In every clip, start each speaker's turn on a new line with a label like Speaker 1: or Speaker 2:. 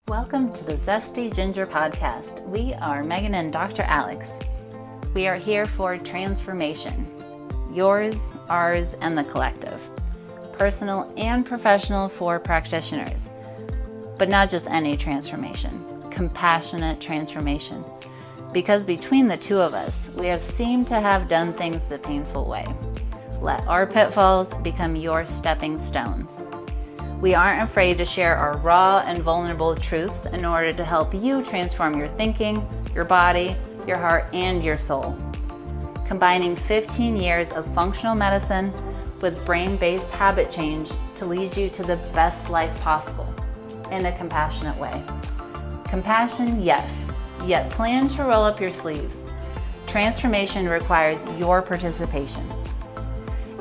Speaker 1: Welcome to the Zesty Ginger Podcast. We are Megan and Dr. Alex. We are here for transformation. Yours, ours, and the collective. Personal and professional for practitioners. But not just any transformation. Compassionate transformation. Because between the two of us, we have seemed to have done things the painful way. Let our pitfalls become your stepping stones. We aren't afraid to share our raw and vulnerable truths in order to help you transform your thinking, your body, your heart, and your soul. Combining 15 years of functional medicine with brain-based habit change to lead you to the best life possible in a compassionate way. Compassion, yes, yet plan to roll up your sleeves. Transformation requires your participation.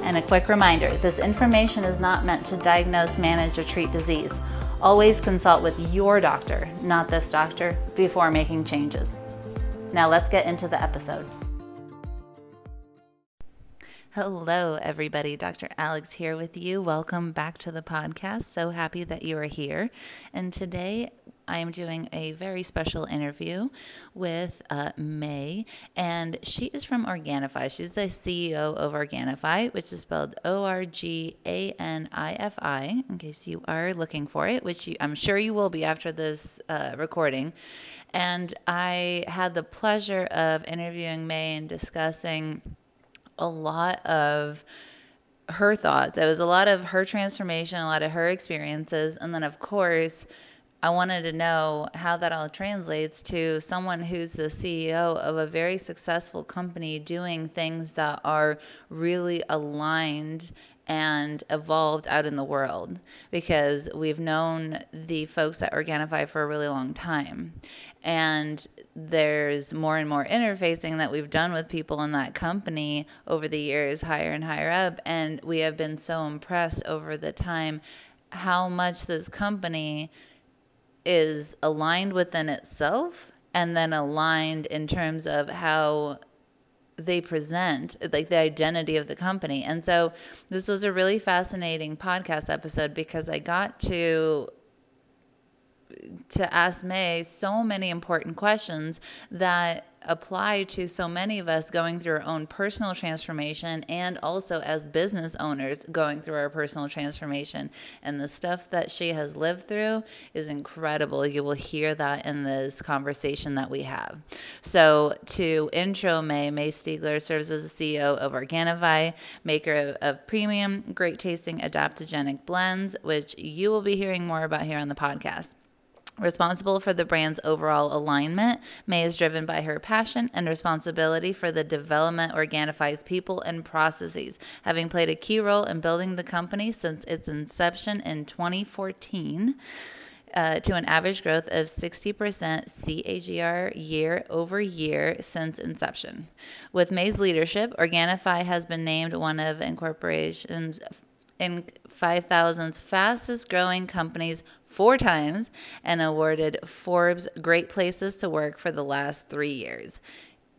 Speaker 1: And a quick reminder, this information is not meant to diagnose, manage, or treat disease. Always consult with your doctor, not this doctor, before making changes. Now let's get into the episode. Hello, everybody. Dr. Alex here with you. Welcome back to the podcast. So happy that you are here. And today I am doing a very special interview with Mae, and she is from Organifi. She's the CEO of Organifi, which is spelled Organifi, in case you are looking for it, which I'm sure you will be after this recording. And I had the pleasure of interviewing Mae and discussing a lot of her thoughts. It was a lot of her transformation, a lot of her experiences, and then of course I wanted to know how that all translates to someone who's the CEO of a very successful company doing things that are really aligned and evolved out in the world, because we've known the folks at Organifi for a really long time. And there's more and more interfacing that we've done with people in that company over the years, higher and higher up. And we have been so impressed over the time how much this company is aligned within itself and then aligned in terms of how they present, like the identity of the company. And so this was a really fascinating podcast episode because I got to ask Mae so many important questions that apply to so many of us going through our own personal transformation and also as business owners going through our personal transformation. And the stuff that she has lived through is incredible. You will hear that in this conversation that we have. So to intro Mae Stiegler serves as the CEO of Organifi, maker of premium, great tasting adaptogenic blends, which you will be hearing more about here on the podcast. Responsible for the brand's overall alignment, Mae is driven by her passion and responsibility for the development of Organifi's people and processes, having played a key role in building the company since its inception in 2014 to an average growth of 60% CAGR year over year since inception. With Mae's leadership, Organifi has been named one of Incorporation's in 5,000's fastest growing companies 4 times and awarded Forbes Great Places to Work for the last 3 years.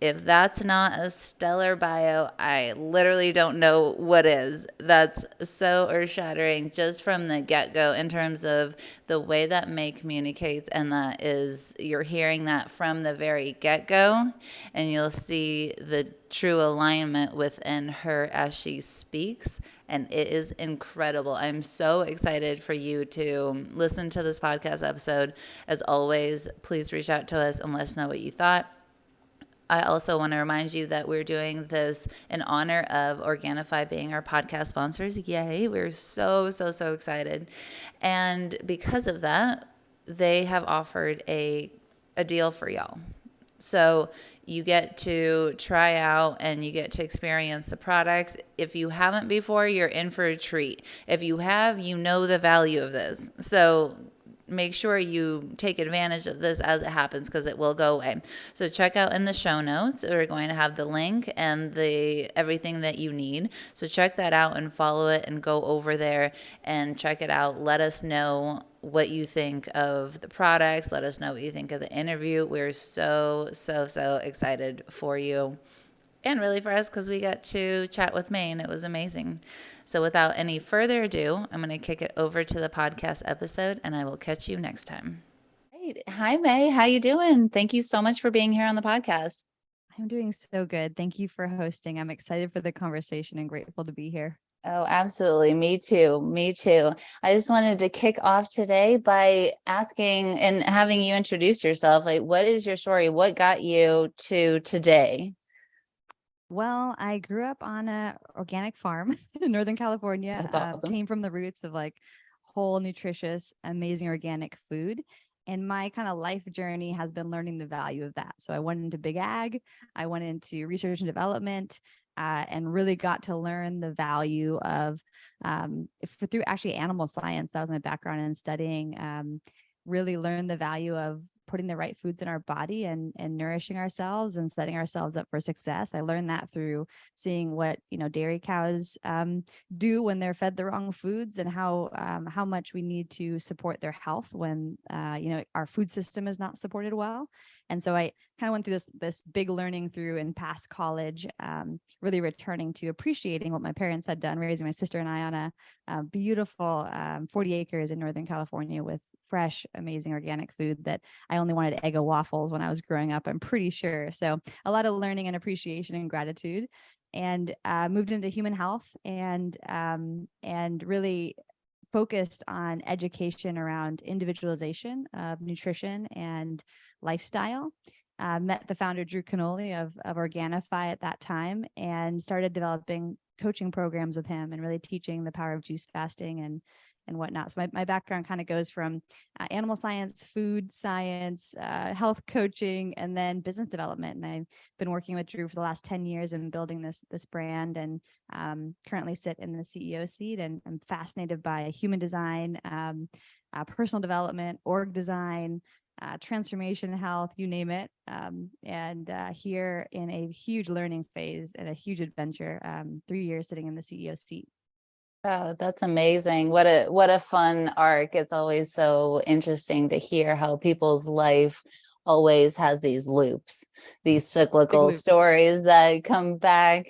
Speaker 1: If that's not a stellar bio, I literally don't know what is. That's so earth-shattering just from the get-go in terms of the way that Mae communicates, and that is, you're hearing that from the very get-go, and you'll see the true alignment within her as she speaks, and it is incredible. I'm so excited for you to listen to this podcast episode. As always, please reach out to us and let us know what you thought. I also want to remind you that we're doing this in honor of Organifi being our podcast sponsors. Yay, we're so excited. And because of that, they have offered a deal for y'all. So you get to try out and you get to experience the products. If you haven't before, you're in for a treat. If you have, you know the value of this. So make sure you take advantage of this as it happens, because it will go away. So check out in the show notes. We're going to have the link and the everything that you need. So check that out and follow it and go over there and check it out. Let us know what you think of the products. Let us know what you think of the interview. We're so excited for you. And really for us, because we got to chat with Mae and it was amazing. So without any further ado, I'm going to kick it over to the podcast episode, and I will catch you next time. Hi, Mae. How you doing? Thank you so much for being here on the podcast.
Speaker 2: I'm doing so good. Thank you for hosting. I'm excited for the conversation and grateful to be here.
Speaker 1: Oh, absolutely. Me too. Me too. I just wanted to kick off today by asking and having you introduce yourself. Like, what is your story? What got you to today?
Speaker 2: Well, I grew up on a organic farm in Northern California.
Speaker 1: That's awesome.
Speaker 2: Came from the roots of like whole, nutritious, amazing organic food. And my kind of life journey has been learning the value of that. So I went into big ag, I went into research and development, and really got to learn the value of through actually animal science. That was my background in studying. Really learned the value of putting the right foods in our body and nourishing ourselves and setting ourselves up for success. I learned that through seeing what, dairy cows do when they're fed the wrong foods, and how much we need to support their health when, our food system is not supported well. And so I kind of went through this big learning through in past college, really returning to appreciating what my parents had done, raising my sister and I on a beautiful 40 acres in Northern California with fresh, amazing organic food that I only wanted Eggo waffles when I was growing up, I'm pretty sure. So a lot of learning and appreciation and gratitude, and moved into human health, and really focused on education around individualization of nutrition and lifestyle. Met the founder, Drew Canoli of Organifi at that time, and started developing coaching programs with him and really teaching the power of juice fasting and whatnot. So my background kind of goes from animal science, food science, health coaching, and then business development. And I've been working with Drew for the last 10 years and building this brand, and currently sit in the CEO seat. And I'm fascinated by human design, personal development, org design, transformation, health, you name it. And here in a huge learning phase and a huge adventure, 3 years sitting in the CEO seat.
Speaker 1: Oh, that's amazing. What a fun arc. It's always so interesting to hear how people's life always has these loops, these
Speaker 2: Big
Speaker 1: cyclical
Speaker 2: loops.
Speaker 1: stories that come back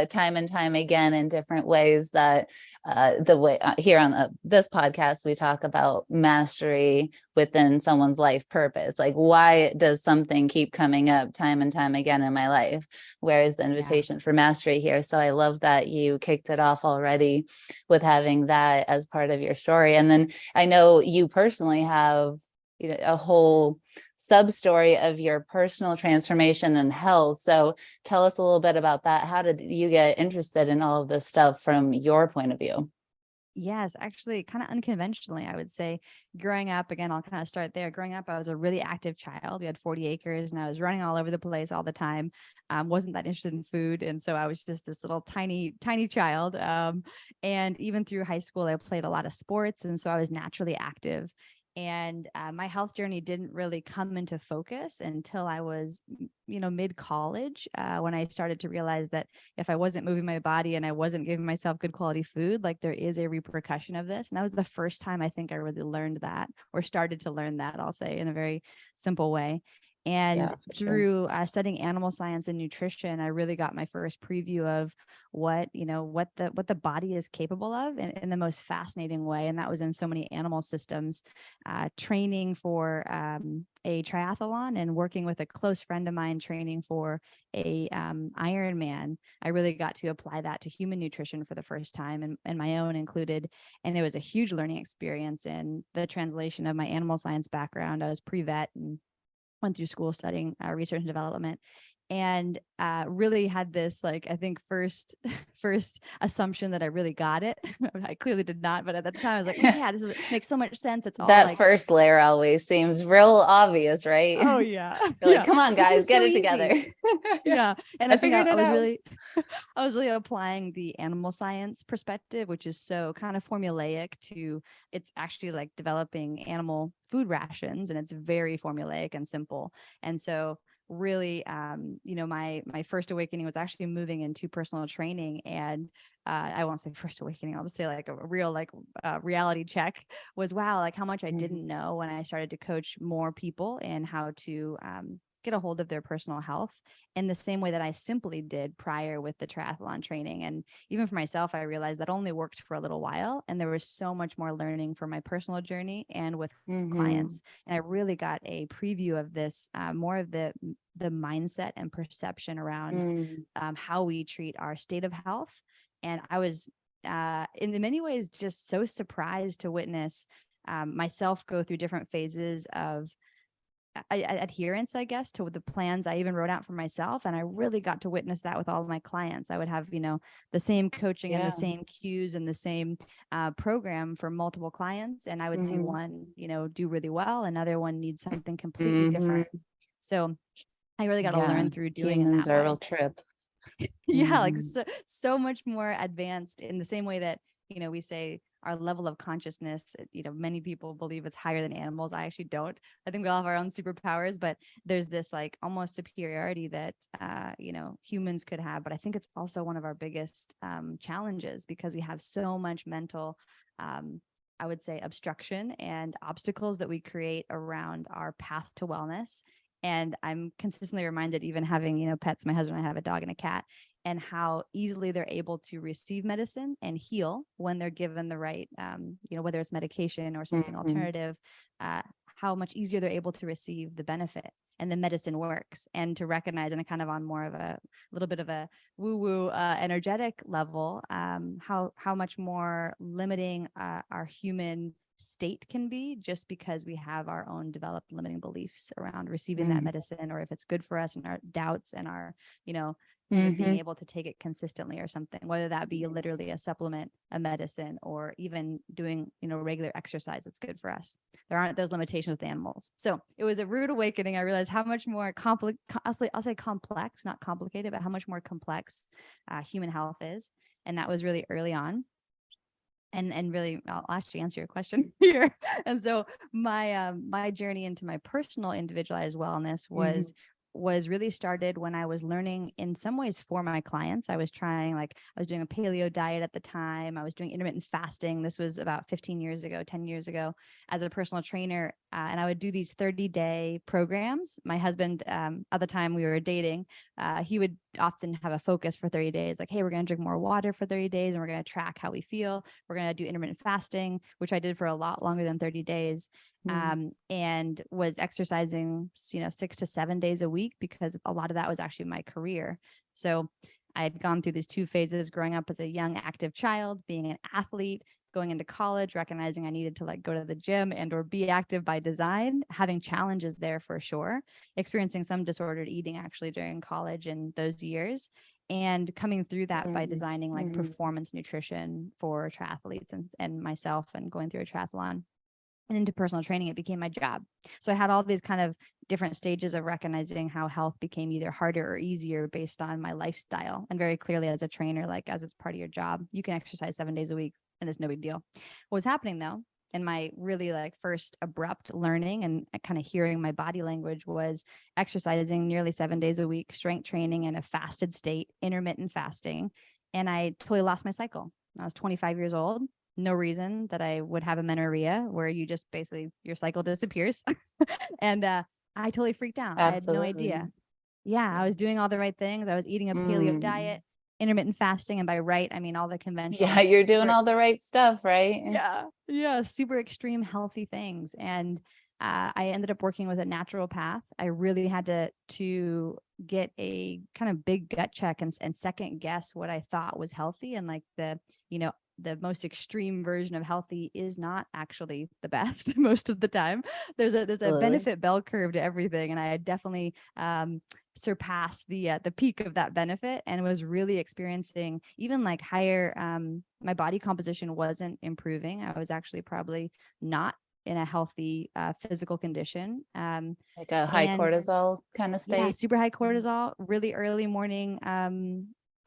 Speaker 1: time and time again in different ways. That the way here on this podcast, we talk about mastery within someone's life purpose. Like, why does something keep coming up time and time again in my life? Where is the
Speaker 2: Yeah.
Speaker 1: invitation for mastery here? So I love that you kicked it off already with having that as part of your story. And then I know you personally have, a whole sub story of your personal transformation and health. So tell us a little bit about that. How did you get interested in all of this stuff from your point of view?
Speaker 2: Yes, actually, kind of unconventionally, I would say. Growing up, again, I'll kind of start there. Growing up, I was a really active child. We had 40 acres and I was running all over the place all the time. Wasn't that interested in food. And so I was just this little tiny, tiny child. And even through high school, I played a lot of sports. And so I was naturally active. And my health journey didn't really come into focus until I was, mid college, when I started to realize that if I wasn't moving my body and I wasn't giving myself good quality food, like there is a repercussion of this. And that was the first time I think I really learned that, or started to learn that, I'll say, in a very simple way.
Speaker 1: Yeah,
Speaker 2: And
Speaker 1: for sure.
Speaker 2: through studying animal science and nutrition, I really got my first preview of what the body is capable of in the most fascinating way. And that was in so many animal systems. Training for a triathlon and working with a close friend of mine training for a Ironman, I really got to apply that to human nutrition for the first time, and my own included. And it was a huge learning experience in the translation of my animal science background. I was pre-vet and went through school studying research and development, and really had this, like, I think first assumption that I really got it. I clearly did not, but at the time I was like, oh yeah, this makes so much sense. It's all
Speaker 1: That
Speaker 2: like,
Speaker 1: first layer always seems real obvious, right?
Speaker 2: oh yeah,
Speaker 1: You're like,
Speaker 2: yeah,
Speaker 1: come on,
Speaker 2: this
Speaker 1: guys,
Speaker 2: is
Speaker 1: get
Speaker 2: so
Speaker 1: it together.
Speaker 2: easy. Yeah. And
Speaker 1: I
Speaker 2: I think
Speaker 1: figured
Speaker 2: I
Speaker 1: it
Speaker 2: was
Speaker 1: out.
Speaker 2: really, I was really applying the animal science perspective, which is so kind of formulaic to, it's actually like developing animal food rations, and it's very formulaic and simple. And so really, my first awakening was actually moving into personal training. And I won't say first awakening, I'll just say like a real reality check was, wow, like how much I
Speaker 1: Mhm.
Speaker 2: didn't know when I started to coach more people and how to get a hold of their personal health in the same way that I simply did prior with the triathlon training. And even for myself, I realized that only worked for a little while. And there was so much more learning for my personal journey and with clients. And I really got a preview of this, more of the mindset and perception around how we treat our state of health. And I was in many ways just so surprised to witness myself go through different phases of adherence, I guess, to the plans I even wrote out for myself. And I really got to witness that with all of my clients. I would have, the same coaching and the same cues and the same program for multiple clients. And I would see one, do really well. Another one needs something completely different. So I really got to learn through doing
Speaker 1: Humans
Speaker 2: it that
Speaker 1: are a
Speaker 2: way.
Speaker 1: real trip.
Speaker 2: Like so much more advanced in the same way that, we say our level of consciousness, many people believe it's higher than animals. I actually don't. I think we all have our own superpowers, but there's this like almost superiority that, humans could have. But I think it's also one of our biggest challenges because we have so much mental, I would say, obstruction and obstacles that we create around our path to wellness. And I'm consistently reminded, even having, pets, my husband and I have a dog and a cat, and how easily they're able to receive medicine and heal when they're given the right, whether it's medication or something alternative, how much easier they're able to receive the benefit and the medicine works. And to recognize, and kind of on more of a little bit of a woo-woo energetic level, how much more limiting our human state can be just because we have our own developed limiting beliefs around receiving that medicine, or if it's good for us, and our doubts and our, being able to take it consistently or something, whether that be literally a supplement, a medicine, or even doing, regular exercise that's good for us. There aren't those limitations with animals. So it was a rude awakening. I realized how much more I'll say complex, not complicated, but how much more complex human health is. And that was really early on. And really, I'll actually answer your question here. And so my journey into my personal individualized wellness was really started when I was learning in some ways for my clients. I was doing a paleo diet at the time. I was doing intermittent fasting. This was about 10 years ago as a personal trainer. And I would do these 30-day programs. My husband, at the time we were dating, he would often have a focus for 30 days, like, hey, we're going to drink more water for 30 days and we're going to track how we feel. We're going to do intermittent fasting, which I did for a lot longer than 30 days. And was exercising, 6 to 7 days a week, because a lot of that was actually my career. So I had gone through these two phases: growing up as a young, active child, being an athlete, going into college, recognizing I needed to go to the gym and or be active by design, having challenges there for sure, experiencing some disordered eating actually during college and those years, and coming through that by designing performance nutrition for triathletes and myself, and going through a triathlon. And into personal training, it became my job. So I had all these kind of different stages of recognizing how health became either harder or easier based on my lifestyle. And very clearly, as a trainer, as it's part of your job, you can exercise 7 days a week and it's no big deal. What was happening though, in my really first abrupt learning and kind of hearing my body language, was exercising nearly 7 days a week, strength training in a fasted state, intermittent fasting. And I totally lost my cycle. I was 25 years old. No reason that I would have amenorrhea, where you just basically, your cycle disappears. And I totally freaked out.
Speaker 1: Absolutely.
Speaker 2: I had no idea. Yeah, I was doing all the right things. I was eating a paleo diet, intermittent fasting. And by right, I mean all the conventional.
Speaker 1: Yeah, you're doing all the right stuff, right?
Speaker 2: Yeah, super extreme healthy things. And I ended up working with a naturopath. I really had to get a kind of big gut check and second guess what I thought was healthy. And the most extreme version of healthy is not actually the best most of the time. There's a benefit bell curve to everything. And I had definitely surpassed the peak of that benefit, and was really experiencing even higher, my body composition wasn't improving. I was actually probably not in a healthy physical condition.
Speaker 1: Like a high cortisol kind of state.
Speaker 2: Yeah, super high cortisol, really early morning,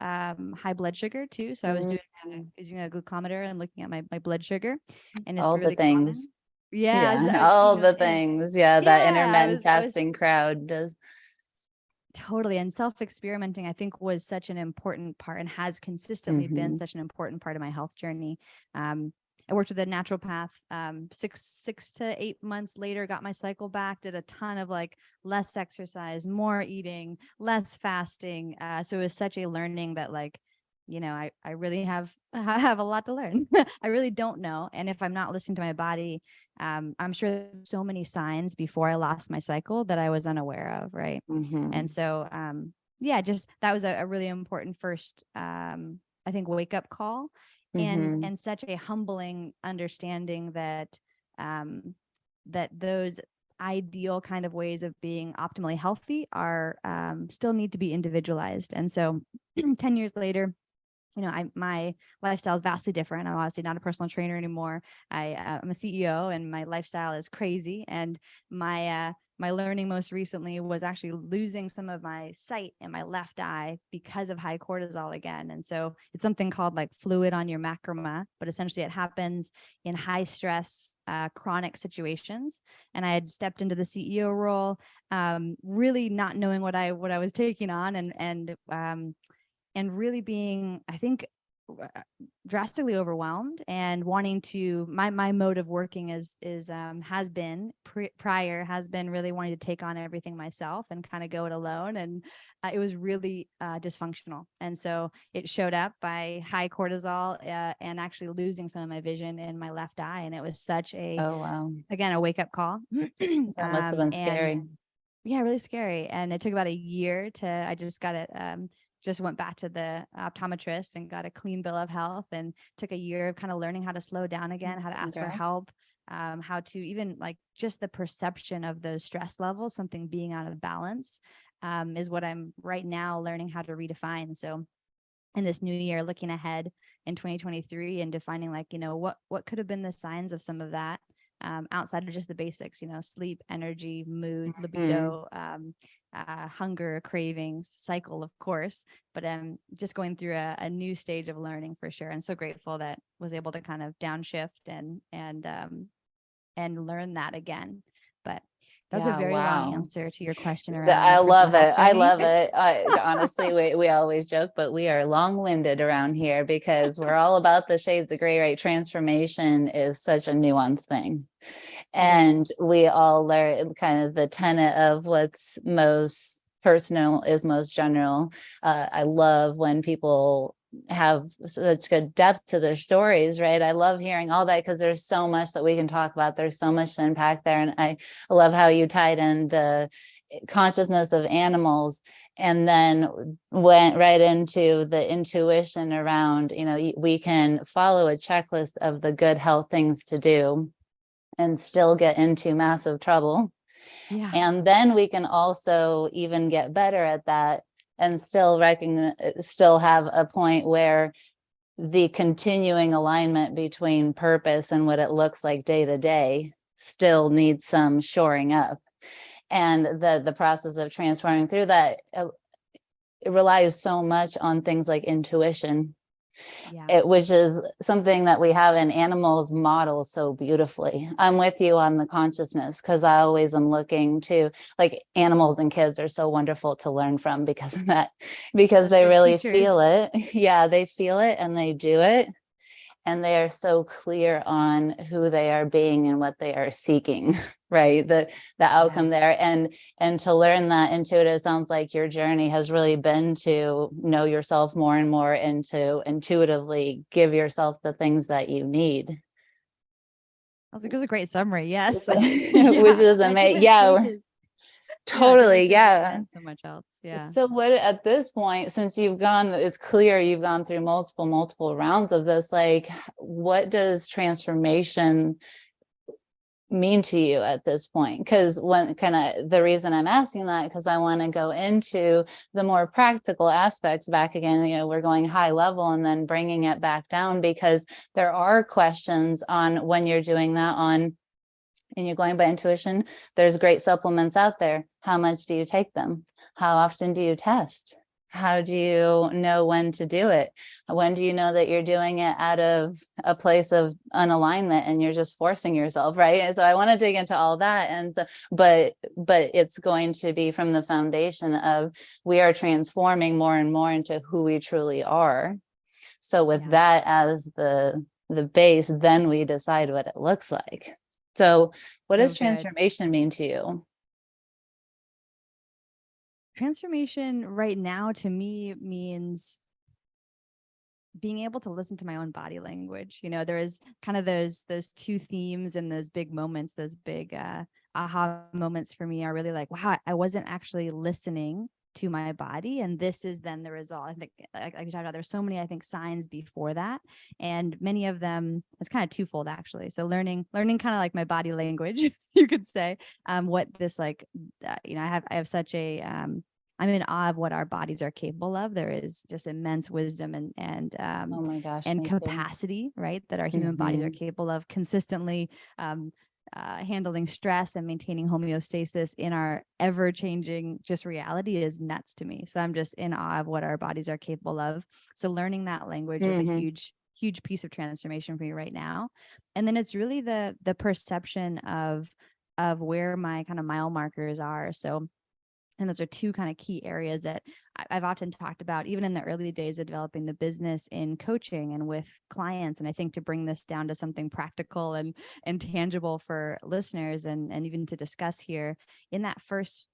Speaker 2: high blood sugar too. So I was using a glucometer and looking at my blood sugar, and it's
Speaker 1: all
Speaker 2: really
Speaker 1: the things.
Speaker 2: common. Yeah,
Speaker 1: all the things. That intermittent fasting crowd does.
Speaker 2: Totally. And self-experimenting, I think, was such an important part, and has consistently been such an important part of my health journey. I worked with a naturopath. 6 to 8 months later, got my cycle back, did a ton of like less exercise, more eating, less fasting. So it was such a learning that like, I really have I have a lot to learn. I really don't know. And if I'm not listening to my body, I'm sure there's so many signs before I lost my cycle that I was unaware of. Right.
Speaker 1: Mm-hmm.
Speaker 2: And so, just that was a really important first, I think, wake up call,
Speaker 1: Mm-hmm.
Speaker 2: and such a humbling understanding that, that those ideal kind of ways of being optimally healthy are, still need to be individualized. And so 10 years later, my lifestyle is vastly different. I'm obviously not a personal trainer anymore. I'm a CEO, and my lifestyle is crazy. And my learning most recently was actually losing some of my sight in my left eye because of high cortisol again. And so it's something called like fluid on your macrama, but essentially it happens in high stress, chronic situations. And I had stepped into the CEO role, really not knowing what I was taking on, and really being, I think, drastically overwhelmed, and wanting to, my mode of working has been really wanting to take on everything myself and kind of go it alone. And it was really dysfunctional. And so it showed up by high cortisol, and actually losing some of my vision in my left eye. And it was such
Speaker 1: Oh, wow.
Speaker 2: again, a wake up call.
Speaker 1: That must have been scary.
Speaker 2: And yeah, really scary. And it took about a year I just got it. Just went back to the optometrist and got a clean bill of health, and took a year of kind of learning how to slow down again, how to ask for help, how to even like just the perception of those stress levels, something being out of balance, is what I'm right now learning how to redefine. So in this new year, looking ahead in 2023 and defining like, what could have been the signs of some of that, outside of just the basics, sleep, energy, mood, libido, hunger, cravings, cycle, of course, but just going through a new stage of learning for sure. And so grateful that was able to kind of downshift and learn that again. But that was a very long answer to your question around
Speaker 1: I love it. I
Speaker 2: journey.
Speaker 1: love it. Honestly, we always joke, but we are long-winded around here because we're all about the shades of gray, right? Transformation is such a nuanced thing. And we all learn kind of the tenet of what's most personal is most general. I love when people have such good depth to their stories, right? I love hearing all that because there's so much that we can talk about. There's so much to unpack there. And I love how you tied in the consciousness of animals and then went right into the intuition around, we can follow a checklist of the good health things to do and still get into massive trouble.
Speaker 2: Yeah.
Speaker 1: And then we can also even get better at that and still have a point where the continuing alignment between purpose and what it looks like day to day still needs some shoring up. And the process of transforming through that, it relies so much on things like intuition, which is something that we have in animals model so beautifully. I'm with you on the consciousness because I always am looking to, like, animals and kids are so wonderful to learn from because of that, because they really feel it. Yeah, they feel it and they do it. And they are so clear on who they are being and what they are seeking, right? The outcome there. And to learn that intuitive, sounds like your journey has really been to know yourself more and more and to intuitively give yourself the things that you need.
Speaker 2: That was a great summary. Yes.
Speaker 1: Which is amazing. Yeah. Totally. Yeah.
Speaker 2: So much else. Yeah.
Speaker 1: So what at this point, since it's clear you've gone through multiple rounds of this, like, what does transformation mean to you at this point? Because the reason I'm asking that, because I want to go into the more practical aspects back again. We're going high level and then bringing it back down, because there are questions on when you're doing that and you're going by intuition. There's great supplements out there. How much do you take them? How often do you test? How do you know when to do it? When do you know that you're doing it out of a place of unalignment and you're just forcing yourself, right? And so I want to dig into all that. And so, but it's going to be from the foundation of we are transforming more and more into who we truly are. So with that as the the base, then we decide what it looks like. So what
Speaker 2: So
Speaker 1: does
Speaker 2: good.
Speaker 1: transformation mean to you?
Speaker 2: Transformation right now to me means being able to listen to my own body language. There is kind of those two themes and those big moments, those big aha moments for me are really like, wow, I wasn't actually listening to my body, and this is then the result. I think, like you talked about, there's so many, I think, signs before that, and many of them, it's kind of twofold actually. So learning kind of like my body language, you could say, what this like, I have such a I'm in awe of what our bodies are capable of. There is just immense wisdom
Speaker 1: Oh my gosh,
Speaker 2: and
Speaker 1: me too.
Speaker 2: capacity, right, that our human bodies are capable of consistently handling stress and maintaining homeostasis in our ever-changing just reality is nuts to me. So I'm just in awe of what our bodies are capable of. So learning that language is a huge piece of transformation for me right now. And then it's really the perception of where my kind of mile markers are. So, and those are two kind of key areas that I've often talked about, even in the early days of developing the business in coaching and with clients. And I think to bring this down to something practical and tangible for listeners, and even to discuss here in that first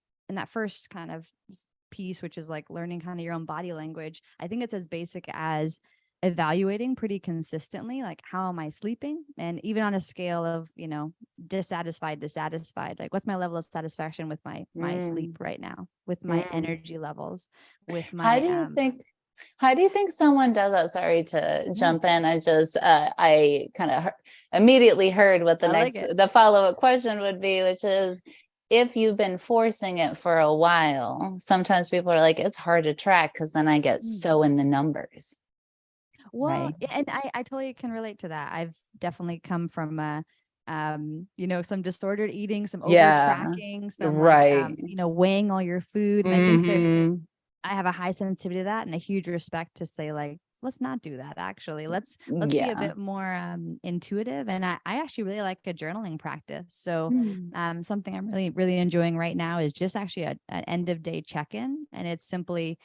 Speaker 2: kind of piece, which is like learning kind of your own body language. I think it's as basic as evaluating pretty consistently, like, how am I sleeping? And even on a scale of, dissatisfied to satisfied, like, what's my level of satisfaction with my sleep right now, with my energy levels, with my
Speaker 1: how do you think someone does that? Sorry to jump in. I just I kind of immediately heard what the follow-up question would be, which is, if you've been forcing it for a while, sometimes people are like, it's hard to track because then I get so in the numbers.
Speaker 2: Well,
Speaker 1: right.
Speaker 2: And I totally can relate to that. I've definitely come from some disordered eating, some over tracking, some
Speaker 1: right.
Speaker 2: weighing all your food. And I think I have a high sensitivity to that and a huge respect to say, like, let's not do that. Actually, let's be a bit more intuitive. And I actually really like a journaling practice. So something I'm really enjoying right now is just actually an end of day check-in. And it's simply,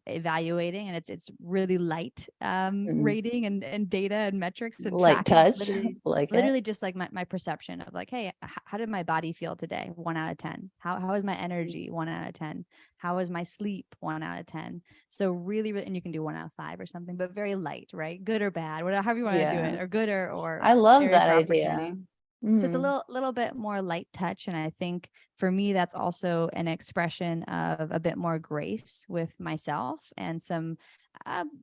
Speaker 2: evaluating, and it's really light rating and data and metrics and
Speaker 1: light
Speaker 2: tracking.
Speaker 1: touch,
Speaker 2: literally just like my perception of like, hey, how did my body feel today? 1 out of 10. How is my energy? 1 out of 10. How is my sleep? 1 out of 10. So really, and you can do 1 out of 5 or something, but very light, right? Good or bad, whatever, however you want to do it, or good or
Speaker 1: I love
Speaker 2: area
Speaker 1: that
Speaker 2: for
Speaker 1: idea.
Speaker 2: opportunity. So it's a little bit more light touch. And I think for me, that's also an expression of a bit more grace with myself and some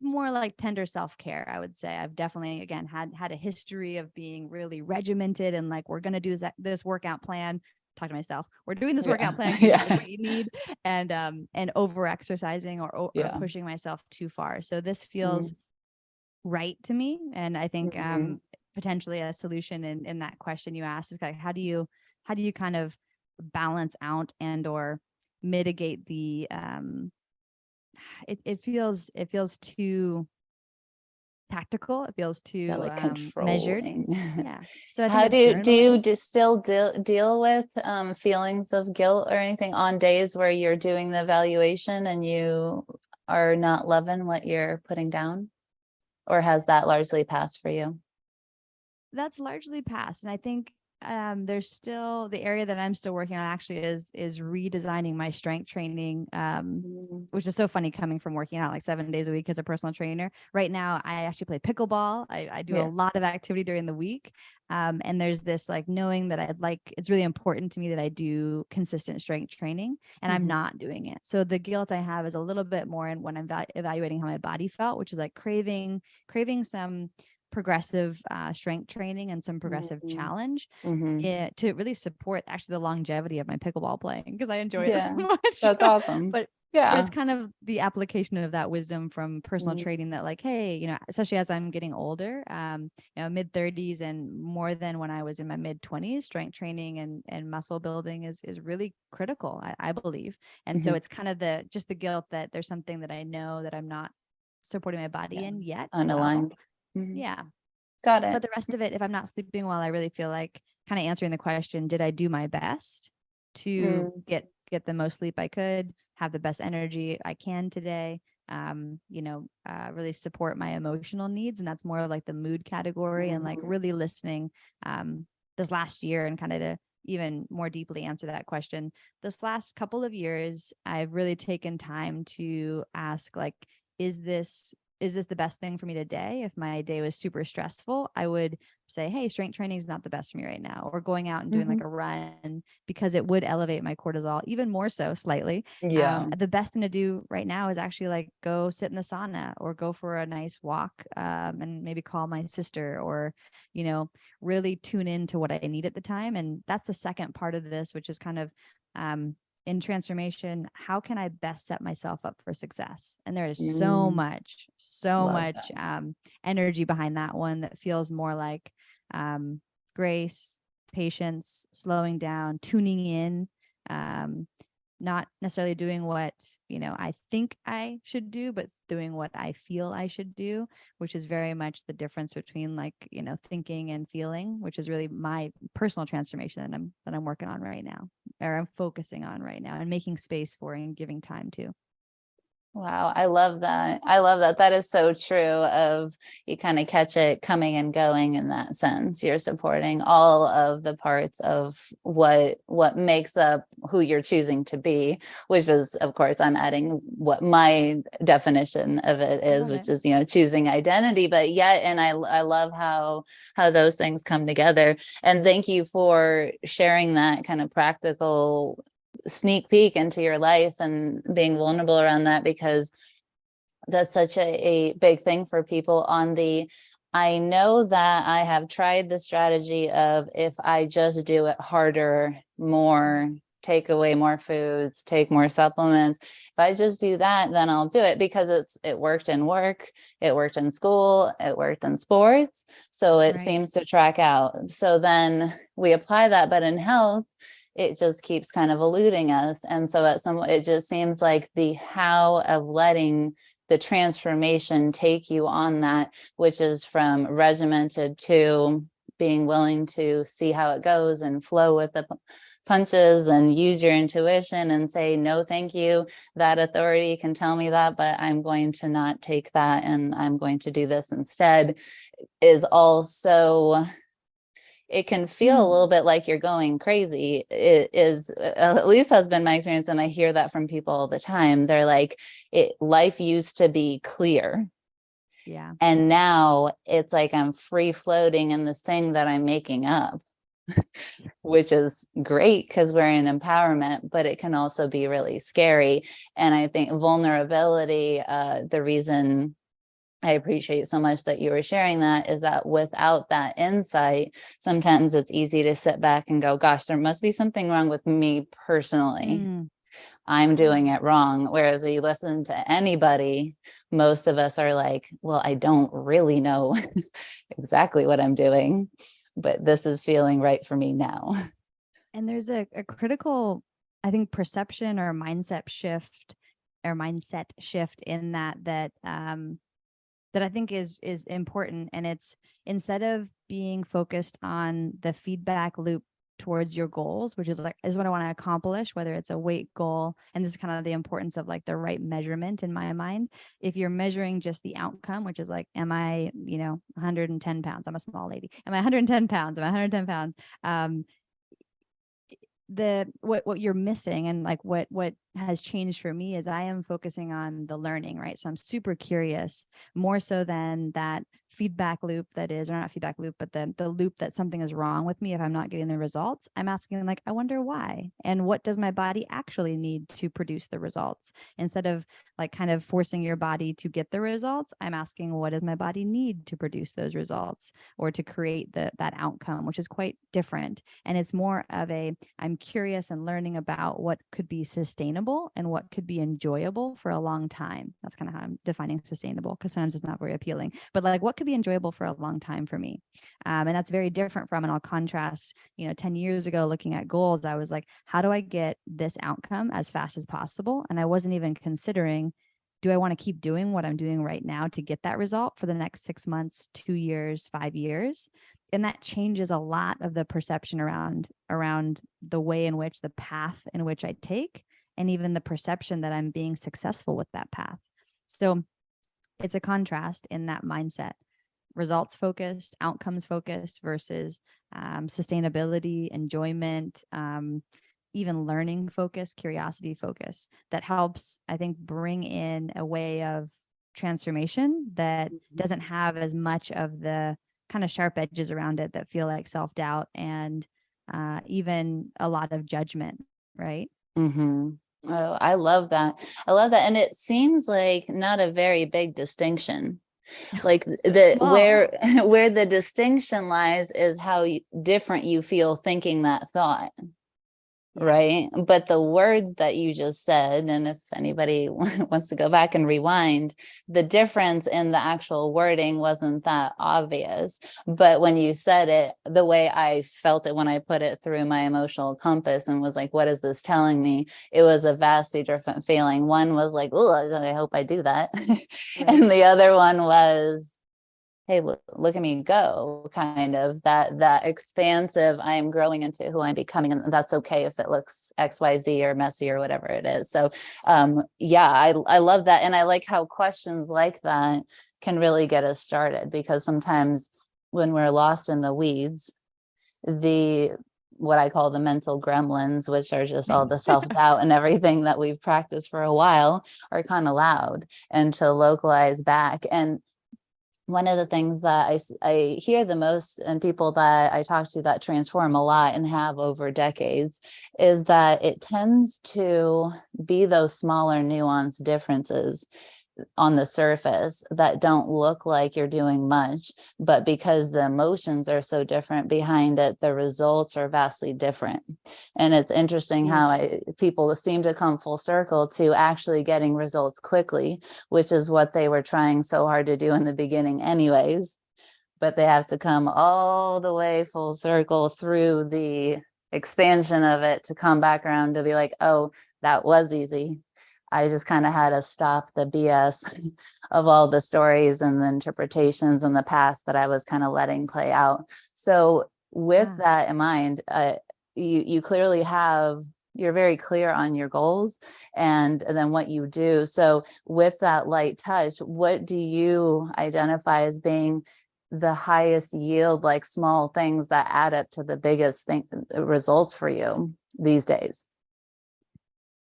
Speaker 2: more like tender self-care. I would say I've definitely, again, had a history of being really regimented and like, we're going to do this workout plan. Talk to myself. We're doing this workout plan because that's what you need, and over exercising or pushing myself too far. So this feels right to me. And I think potentially a solution in that question you asked is like, how do you kind of balance out and or mitigate the it feels too tactical. It feels too measured. Yeah. So I think
Speaker 1: how do you just still deal with feelings of guilt or anything on days where you're doing the evaluation and you are not loving what you're putting down? Or has that largely passed for you?
Speaker 2: That's largely passed. And I think there's still the area that I'm still working on actually is redesigning my strength training, which is so funny coming from working out like 7 days a week as a personal trainer. Right now, I actually play pickleball. I do a lot of activity during the week. And there's this like knowing that it's really important to me that I do consistent strength training, and I'm not doing it. So the guilt I have is a little bit more in when I'm evaluating how my body felt, which is like craving some progressive strength training and some progressive challenge to really support actually the longevity of my pickleball playing, because I enjoy it so much. That's
Speaker 1: awesome.
Speaker 2: But it's kind of the application of that wisdom from personal training that like, hey, especially as I'm getting older, mid 30s and more than when I was in my mid 20s, strength training and muscle building is really critical, I believe. And so it's kind of the guilt that there's something that I know that I'm not supporting my body in yet.
Speaker 1: Unaligned.
Speaker 2: Yeah.
Speaker 1: Got it.
Speaker 2: But the rest of it, if I'm not sleeping well, I really feel like kind of answering the question, did I do my best to get the most sleep I could, have the best energy I can today, really support my emotional needs. And that's more of like the mood category, and like really listening this last year, and kind of to even more deeply answer that question. This last couple of years, I've really taken time to ask, like, is this the best thing for me today? If my day was super stressful, I would say, hey, strength training is not the best for me right now, or going out and doing like a run, because it would elevate my cortisol even more so slightly.
Speaker 1: Yeah.
Speaker 2: The best thing to do right now is actually like go sit in the sauna, or go for a nice walk, and maybe call my sister, or, really tune into what I need at the time. And that's the second part of this, which is kind of, in transformation, how can I best set myself up for success? And there is so much
Speaker 1: Love that.
Speaker 2: energy behind that one, that feels more like grace, patience, slowing down, tuning in, not necessarily doing what, I think I should do, but doing what I feel I should do, which is very much the difference between like, thinking and feeling, which is really my personal transformation that I'm working on right now, or I'm focusing on right now, and making space for and giving time to.
Speaker 1: Wow, I love that. I love that. That is so true of, you kind of catch it coming and going in that sense. You're supporting all of the parts of what makes up who you're choosing to be, which is, of course, I'm adding what my definition of it is, which is, choosing identity. But yet, and I love how those things come together. And thank you for sharing that kind of practical sneak peek into your life and being vulnerable around that, because that's such a big thing for people on the, I know that I have tried the strategy of, if I just do it harder, more, take away more foods, take more supplements, if I just do that, then I'll do it, because it worked in work, it worked in school, it worked in sports, so it seems to track out. So then we apply that, but in health, it just keeps kind of eluding us. And so it just seems like the how of letting the transformation take you on that, which is from regimented to being willing to see how it goes and flow with the punches, and use your intuition and say, no, thank you. That authority can tell me that, but I'm going to not take that, and I'm going to do this instead, is also, it can feel a little bit like you're going crazy. It is, at least has been my experience. And I hear that from people all the time. They're like, life used to be clear.
Speaker 2: Yeah.
Speaker 1: And now it's like I'm free floating in this thing that I'm making up, which is great because we're in empowerment, but it can also be really scary. And I think vulnerability, the reason I appreciate so much that you were sharing that, is that without that insight, sometimes it's easy to sit back and go, gosh, there must be something wrong with me personally. I'm doing it wrong. Whereas when you listen to anybody, most of us are like, well, I don't really know exactly what I'm doing, but this is feeling right for me now.
Speaker 2: And there's a critical, I think, perception or mindset shift in that I think is important. And it's, instead of being focused on the feedback loop towards your goals, which is what I want to accomplish, whether it's a weight goal, and this is kind of the importance of like the right measurement in my mind. If you're measuring just the outcome, which is like, am I, 110 pounds? I'm a small lady. Am I 110 pounds? Am I 110 pounds? What you're missing, and like what has changed for me, is I am focusing on the learning, right? So I'm super curious, more so than that feedback loop that is, or not feedback loop, but the loop that something is wrong with me if I'm not getting the results. I'm asking, like, I wonder why, and what does my body actually need to produce the results? Instead of like kind of forcing your body to get the results, I'm asking, what does my body need to produce those results, or to create that outcome, which is quite different. And it's more of I'm curious and learning about what could be sustainable and what could be enjoyable for a long time. That's kind of how I'm defining sustainable, because sometimes it's not very appealing, but like, what could be enjoyable for a long time for me? And that's very different from, and I'll contrast, 10 years ago, looking at goals, I was like, how do I get this outcome as fast as possible? And I wasn't even considering, do I want to keep doing what I'm doing right now to get that result for the next 6 months, 2 years, 5 years? And that changes a lot of the perception around the way in which, the path in which I take, and even the perception that I'm being successful with that path. So it's a contrast in that mindset. Results focused, outcomes focused versus sustainability, enjoyment, even learning focus, curiosity focus, that helps, I think, bring in a way of transformation that doesn't have as much of the kind of sharp edges around it that feel like self-doubt and even a lot of judgment, right?
Speaker 1: Mm-hmm. Oh, I love that. I love that. And it seems like not a very big distinction. Like
Speaker 2: It's
Speaker 1: the
Speaker 2: small.
Speaker 1: where the distinction lies is how different you feel thinking that thought.
Speaker 2: Yeah.
Speaker 1: Right. But the words that you just said, and if anybody wants to go back and rewind, the difference in the actual wording wasn't that obvious. But when you said it, the way I felt it when I put it through my emotional compass and was like, what is this telling me? It was a vastly different feeling. One was like, oh, I hope I do that.
Speaker 2: Right.
Speaker 1: And the other one was, hey, look at me go, kind of that expansive, I am growing into who I'm becoming, and that's okay if it looks XYZ or messy or whatever it is. So yeah, I love that. And I like how questions like that can really get us started, because sometimes when we're lost in the weeds, the what I call the mental gremlins, which are just all the self-doubt and everything that we've practiced for a while, are kind of loud. And to localize back, and one of the things that I hear the most in people that I talk to that transform a lot and have over decades is that it tends to be those smaller nuanced differences on the surface that don't look like you're doing much, but because the emotions are so different behind it, the results are vastly different. And it's interesting how people seem to come full circle to actually getting results quickly, which is what they were trying so hard to do in the beginning anyways. But they have to come all the way full circle through the expansion of it to come back around to be like, oh, that was easy. I just kind of had to stop the BS of all the stories and the interpretations in the past that I was kind of letting play out. So with that in mind, you clearly have, you're very clear on your goals and then what you do. So with that light touch, what do you identify as being the highest yield, like small things that add up to the biggest results for you these days?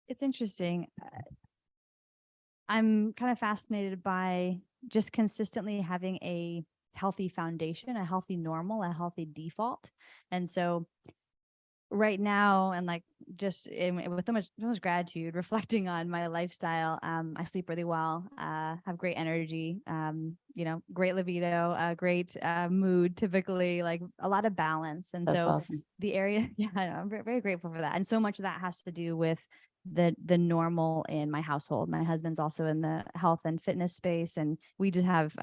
Speaker 2: It's interesting. I'm kind of fascinated by just consistently having a healthy foundation, a healthy normal, a healthy default. And so right now, and like just with so much gratitude, reflecting on my lifestyle, I sleep really well, have great energy, great libido, great mood, typically, like a lot of balance. And
Speaker 1: That's
Speaker 2: so
Speaker 1: awesome.
Speaker 2: the area, yeah, I'm very, very grateful for that. And so much of that has to do with the normal in my household. My husband's also in the health and fitness space, and we just have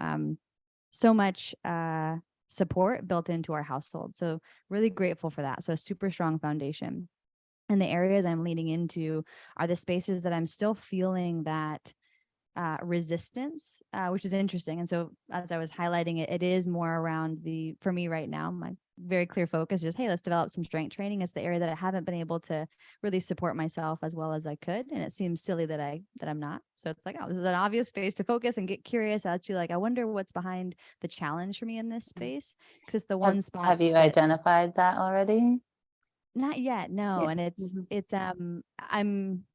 Speaker 2: so much support built into our household. So really grateful for that. So a super strong foundation. And the areas I'm leaning into are the spaces that I'm still feeling that resistance, which is interesting. And so as I was highlighting it, it is more around for me right now, my very clear focus is, hey, let's develop some strength training. It's the area that I haven't been able to really support myself as well as I could. And it seems silly that I'm not. So it's like, oh, this is an obvious space to focus and get curious as to, like, I wonder what's behind the challenge for me in this space. Cause it's the one spot.
Speaker 1: Have you identified that already?
Speaker 2: Not yet, no.
Speaker 1: Yeah.
Speaker 2: And it's I'm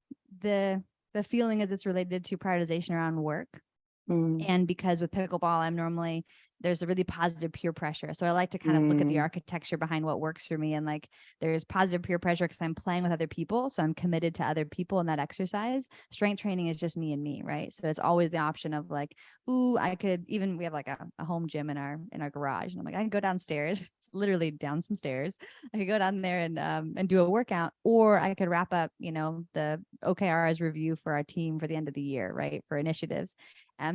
Speaker 2: the feeling is it's related to prioritization around work. And because with pickleball, there's a really positive peer pressure. So I like to kind of look at the architecture behind what works for me. And like, there's positive peer pressure because I'm playing with other people. So I'm committed to other people in that exercise. Strength training is just me and me, right? So it's always the option of like, ooh, we have like a home gym in our garage. And I'm like, I can go downstairs, it's literally down some stairs. I could go down there and do a workout, or I could wrap up, the OKRs review for our team for the end of the year, right? For initiatives.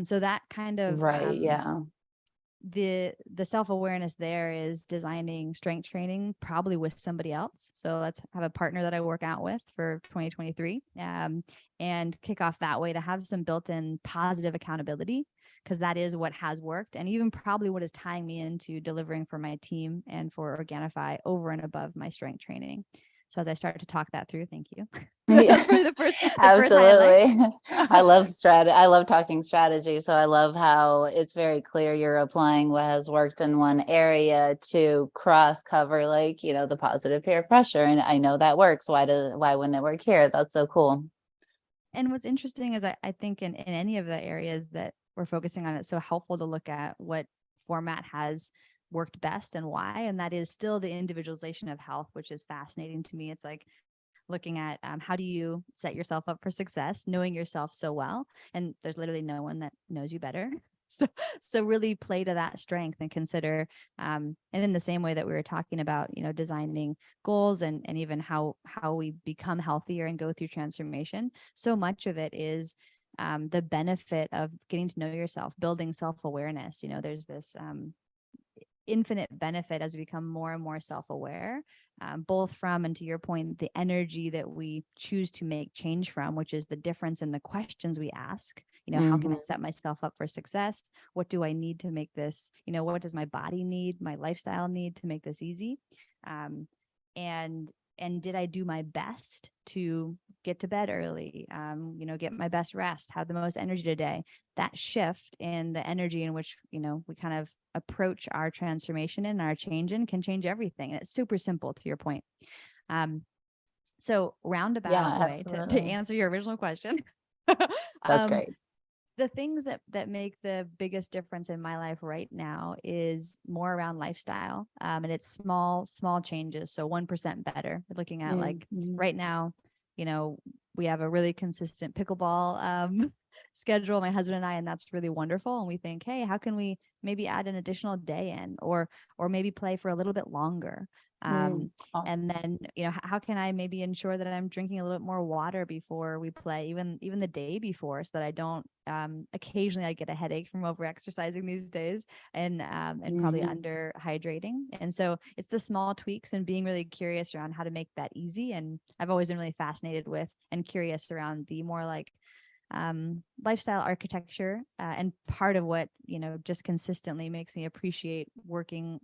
Speaker 2: So that kind of
Speaker 1: Yeah.
Speaker 2: The self-awareness there is designing strength training probably with somebody else. So let's have a partner that I work out with for 2023 and kick off that way to have some built-in positive accountability, because that is what has worked and even probably what is tying me into delivering for my team and for Organifi over and above my strength training. So as I start to talk that through, thank you.
Speaker 1: Yeah,
Speaker 2: That's probably the first highlight.
Speaker 1: absolutely. I love I love talking strategy. So I love how it's very clear you're applying what has worked in one area to cross cover, like, the positive peer pressure. And I know that works. Why wouldn't it work here? That's so cool.
Speaker 2: And what's interesting is I think in any of the areas that we're focusing on, it's so helpful to look at what format has worked best and why. And that is still the individualization of health, which is fascinating to me. It's like looking at how do you set yourself up for success, knowing yourself so well. And there's literally no one that knows you better. So really play to that strength and consider, and in the same way that we were talking about, designing goals and even how we become healthier and go through transformation. So much of it is the benefit of getting to know yourself, building self-awareness. There's this infinite benefit as we become more and more self-aware, both from, and to your point, the energy that we choose to make change from, which is the difference in the questions we ask. How can I set myself up for success? What do I need to make this, what does my body need, my lifestyle need to make this easy? And did I do my best to get to bed early, get my best rest, have the most energy today? That shift in the energy in which, we kind of approach our transformation and our change in can change everything. And it's super simple, to your point. So roundabout way to answer your original question.
Speaker 1: That's great.
Speaker 2: The things that make the biggest difference in my life right now is more around lifestyle. And it's small changes. So 1% better. We're looking at like right now, we have a really consistent pickleball schedule, my husband and I, and that's really wonderful. And we think, hey, how can we maybe add an additional day in, or maybe play for a little bit longer?
Speaker 1: Awesome.
Speaker 2: And then, how can I maybe ensure that I'm drinking a little bit more water before we play, even the day before, so that I don't, occasionally I get a headache from over exercising these days, and probably under hydrating. And so it's the small tweaks and being really curious around how to make that easy. And I've always been really fascinated with and curious around the more like lifestyle architecture, and part of what just consistently makes me appreciate working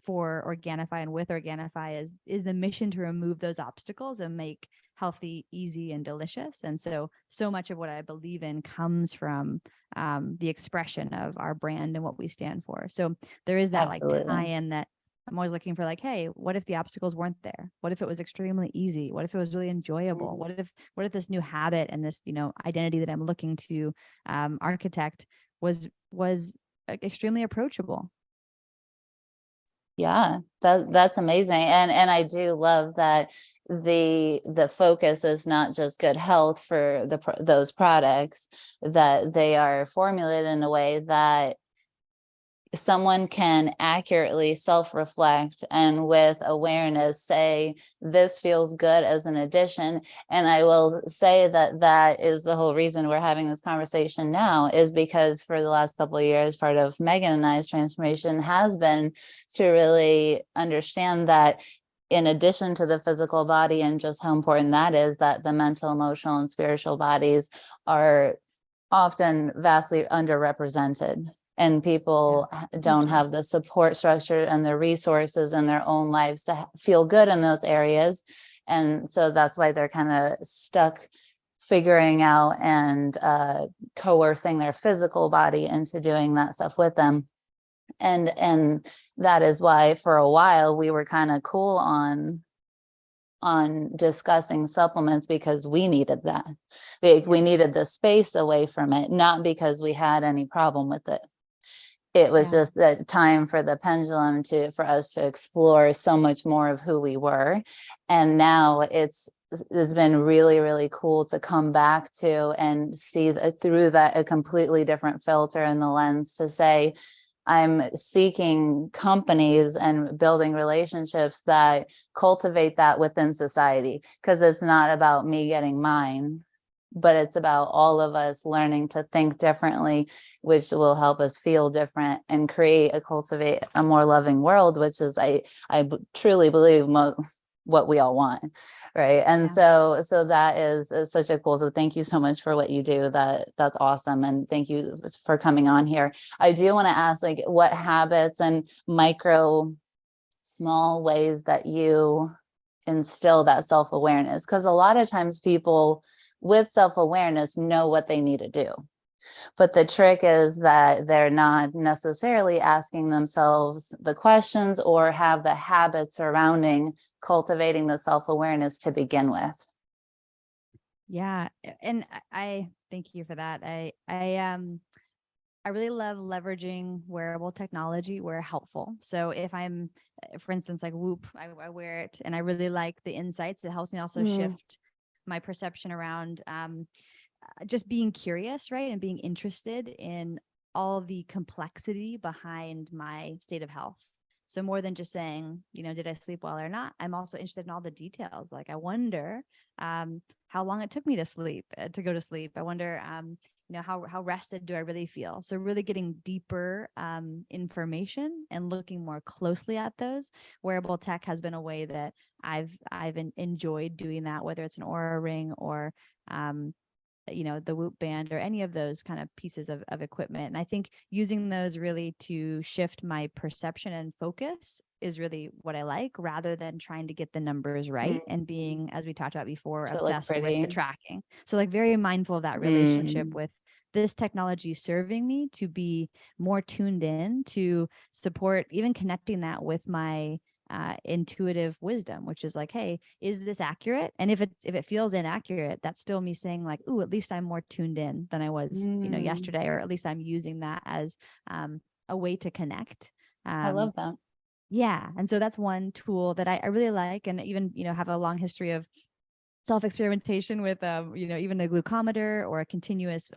Speaker 2: for Organifi and with Organifi is the mission to remove those obstacles and make healthy, easy, and delicious. And so much of what I believe in comes from the expression of our brand and what we stand for. So there is that like tie-in that I'm always looking for, like, hey, what if the obstacles weren't there? What if it was extremely easy? What if it was really enjoyable? What if this new habit and this, identity that I'm looking to architect was extremely approachable?
Speaker 1: Yeah, that's amazing. And I do love that the focus is not just good health for those products, that they are formulated in a way that someone can accurately self-reflect and with awareness say, this feels good as an addition. And I will say that is the whole reason we're having this conversation now, is because for the last couple of years, part of Megan and I's transformation has been to really understand that in addition to the physical body and just how important that is, that the mental, emotional, and spiritual bodies are often vastly underrepresented. And people don't have the support structure and the resources in their own lives to feel good in those areas. And so that's why they're kind of stuck figuring out and coercing their physical body into doing that stuff with them. And that is why for a while we were kind of cool on discussing supplements, because we needed that. We needed the space away from it, not because we had any problem with it. It was just that time for the pendulum for us to explore so much more of who we were. And now it's been really, really cool to come back to and see through that a completely different filter and the lens to say, I'm seeking companies and building relationships that cultivate that within society, because it's not about me getting mine, but it's about all of us learning to think differently, which will help us feel different and cultivate a more loving world, which is, I truly believe, what we all want. Right. And so that is such a cool. So thank you so much for what you do. That's awesome. And thank you for coming on here. I do want to ask, like, what habits and small ways that you instill that self-awareness, because a lot of times people with self-awareness know what they need to do. But the trick is that they're not necessarily asking themselves the questions or have the habits surrounding cultivating the self-awareness to begin with.
Speaker 2: Yeah. And I thank you for that. I really love leveraging wearable technology where helpful. So if I'm, for instance, like Whoop, I wear it and I really like the insights. It helps me also shift my perception around just being curious, right? And being interested in all the complexity behind my state of health. So more than just saying, did I sleep well or not? I'm also interested in all the details. Like I wonder how long it took me to go to sleep. I wonder, how rested do I really feel? So really getting deeper information and looking more closely at those. Wearable tech has been a way that I've enjoyed doing that, whether it's an Aura ring or the Whoop band or any of those kind of pieces of equipment. And I think using those really to shift my perception and focus is really what I like, rather than trying to get the numbers right and being, as we talked about before, obsessed with the tracking. So like very mindful of that relationship with this technology serving me to be more tuned in to support, even connecting that with my intuitive wisdom, which is like, hey, is this accurate? And if it feels inaccurate, that's still me saying like, ooh, at least I'm more tuned in than I was, yesterday, or at least I'm using that as a way to connect.
Speaker 1: I love that.
Speaker 2: Yeah. And so that's one tool that I really like, and even, have a long history of self-experimentation with, even a glucometer or a continuous,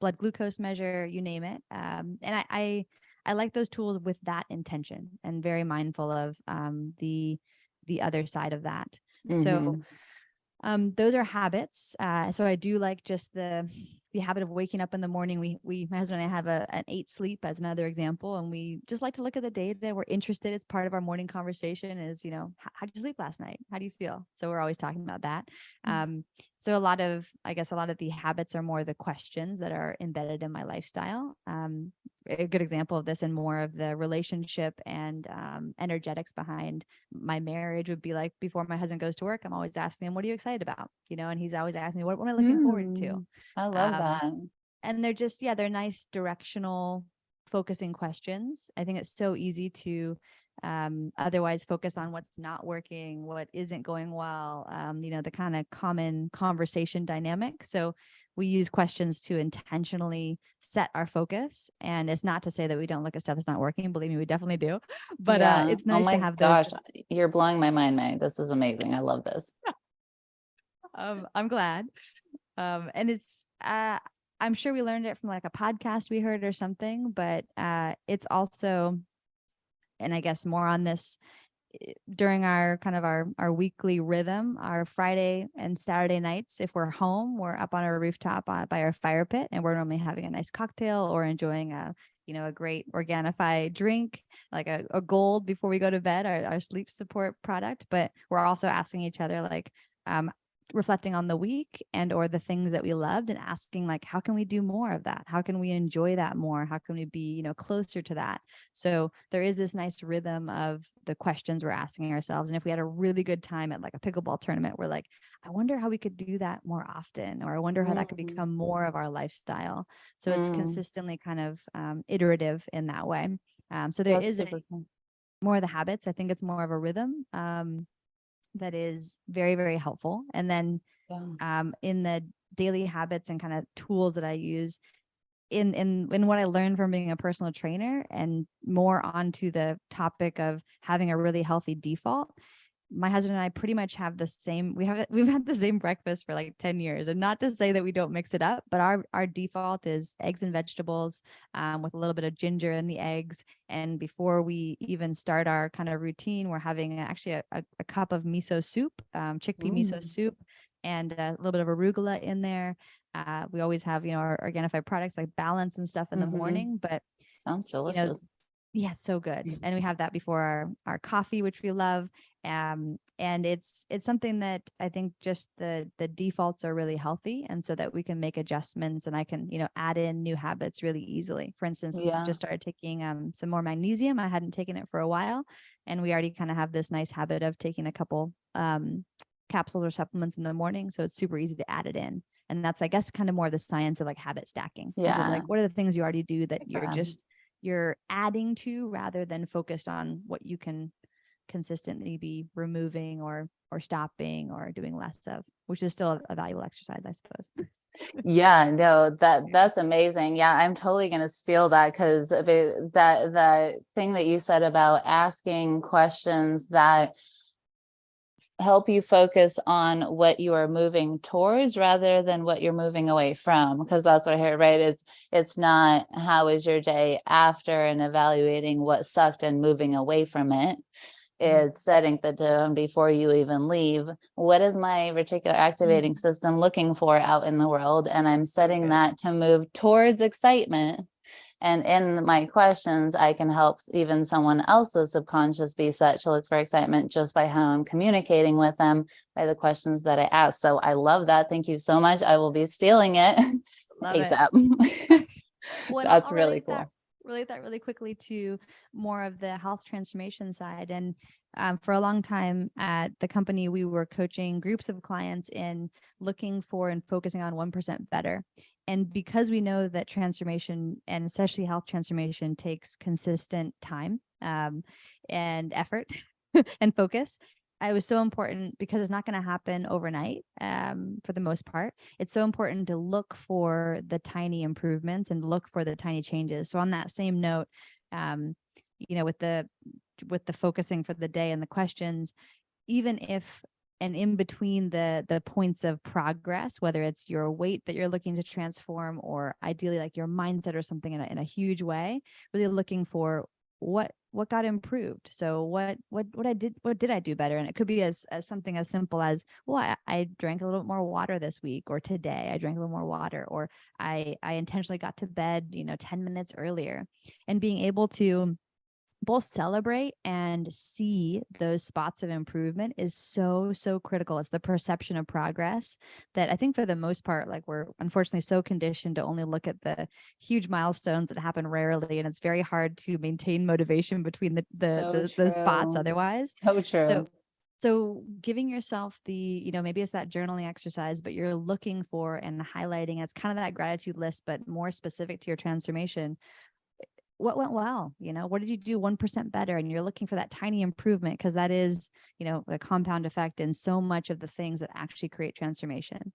Speaker 2: blood glucose measure, you name it. And I like those tools with that intention, and very mindful of the other side of that. So those are habits. So I do like just the habit of waking up in the morning. My husband and I have an 8 sleep as another example, and we just like to look at the data. We're interested. It's part of our morning conversation is, how did you sleep last night? How do you feel? So we're always talking about that. So a lot of the habits are more the questions that are embedded in my lifestyle. A good example of this and more of the relationship and energetics behind my marriage would be like, before my husband goes to work, I'm always asking him, what are you excited about? And he's always asking me, what am I looking forward to?
Speaker 1: I love that.
Speaker 2: And they're just, they're nice directional focusing questions. I think it's so easy to otherwise focus on what's not working, what isn't going well, the kind of common conversation dynamic. So we use questions to intentionally set our focus. And it's not to say that we don't look at stuff that's not working. Believe me, we definitely do. But it's nice to have those.
Speaker 1: Gosh, you're blowing my mind, Mae. This is amazing. I love this.
Speaker 2: I'm glad. And it's, I'm sure we learned it from like a podcast we heard or something, but it's also, and I guess more on this during our kind of our weekly rhythm, our Friday and Saturday nights. If we're home, we're up on our rooftop by our fire pit, and we're normally having a nice cocktail or enjoying a great Organifi drink, like a Gold before we go to bed, our sleep support product. But we're also asking each other, like, reflecting on the week and or the things that we loved, and asking like, how can we do more of that? How can we enjoy that more? How can we be, closer to that? So there is this nice rhythm of the questions we're asking ourselves. And if we had a really good time at like a pickleball tournament, we're like, I wonder how we could do that more often, or I wonder how that could become more of our lifestyle. So it's consistently kind of iterative in that way. So there is more of the habits. I think it's more of a rhythm. That is very, very helpful. And then in the daily habits and kind of tools that I use in what I learned from being a personal trainer, and more onto the topic of having a really healthy default, my husband and I pretty much have the same, we've had the same breakfast for like 10 years. And not to say that we don't mix it up, but our default is eggs and vegetables with a little bit of ginger in the eggs. And before we even start our kind of routine, we're having actually a cup of miso soup, chickpea miso soup, and a little bit of arugula in there. We always have, our Organifi products like Balance and stuff in the morning, but
Speaker 1: sounds delicious.
Speaker 2: Yeah, it's so good. And we have that before our coffee, which we love. And it's something that I think just the defaults are really healthy, and so that we can make adjustments, and I can, add in new habits really easily. For instance,
Speaker 1: Yeah.
Speaker 2: just started taking some more magnesium. I hadn't taken it for a while, and we already kind of have this nice habit of taking a couple capsules or supplements in the morning, so it's super easy to add it in. And that's, I guess, kind of more of the science of like habit stacking, which is like, what are the things you already do that you're adding to, rather than focused on what you can consistently be removing or stopping or doing less of, which is still a valuable exercise, I suppose.
Speaker 1: Yeah, no, that's amazing. Yeah, I'm totally going to steal that, because that thing that you said about asking questions that help you focus on what you are moving towards rather than what you're moving away from, because that's what I heard, right? It's not how is your day after and evaluating what sucked and moving away from it. It's setting the tone before you even leave. What is my reticular activating system looking for out in the world? And I'm setting that to move towards excitement. And in my questions, I can help even someone else's subconscious be set to look for excitement just by how I'm communicating with them, by the questions that I ask. So I love that. Thank you so much. I will be stealing it ASAP.
Speaker 2: Well,
Speaker 1: That's really cool.
Speaker 2: Relate that really quickly to more of the health transformation side. And for a long time at the company, we were coaching groups of clients in looking for and focusing on 1% better. And because we know that transformation, and especially health transformation, takes consistent time and effort and focus, it was so important, because it's not going to happen overnight for the most part. It's so important to look for the tiny improvements and look for the tiny changes. So on that same note, with the focusing for the day and the questions, even if, and in between the points of progress, whether it's your weight that you're looking to transform, or ideally like your mindset or something in a huge way, really looking for what got improved. So what did I do better? And it could be as something as simple as, well, I drank a little bit more water this week, or today I drank a little more water, or I intentionally got to bed 10 minutes earlier. And being able to both celebrate and see those spots of improvement is so critical. It's the perception of progress that I think for the most part, like, we're unfortunately so conditioned to only look at the huge milestones that happen rarely, and it's very hard to maintain motivation between the spots otherwise.
Speaker 1: So true.
Speaker 2: So giving yourself the, maybe it's that journaling exercise, but you're looking for and highlighting, it's kind of that gratitude list, but more specific to your transformation. What went well? What did you do 1% better? And you're looking for that tiny improvement, because that is, the compound effect in so much of the things that actually create transformation.